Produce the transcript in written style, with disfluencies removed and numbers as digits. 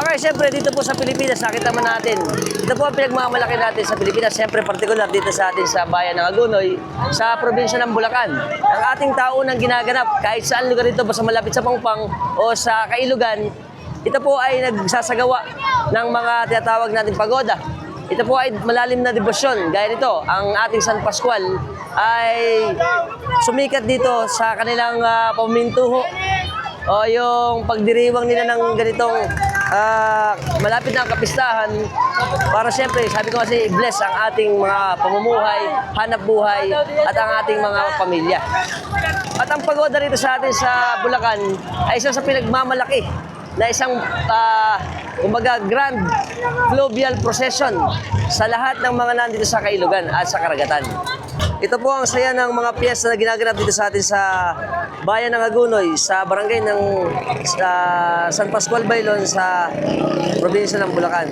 Okay, siyempre dito po sa Pilipinas, nakita naman natin. Ito po ang pinagmamalaki natin sa Pilipinas. Siyempre, partikular dito sa atin sa bayan ng Agunoy, sa probinsya ng Bulacan. Ang ating taunang ginaganap, kahit saan lugar dito, basta malapit sa Pangpang o sa Kailugan, ito po ay nagsasagawa ng mga tinatawag nating pagoda. Ito po ay malalim na debosyon. Gaya nito, ang ating San Pascual ay sumikat dito sa kanilang pamintuho o yung pagdiriwang nila ng ganitong malapit na ang kapistahan para siyempre, sabi ko kasi, i-bless ang ating mga pamumuhay, hanap buhay at ang ating mga pamilya. At ang pagoda rito sa atin sa Bulacan ay isa sa pinagmamalaki na isang kumbaga grand fluvial procession sa lahat ng mga nandito sa Kailugan at sa karagatan. Ito po ang saya ng mga piyesta na ginaganap dito sa atin sa bayan ng Agunoy, sa barangay ng San Pascual Bailon sa probinsya ng Bulacan.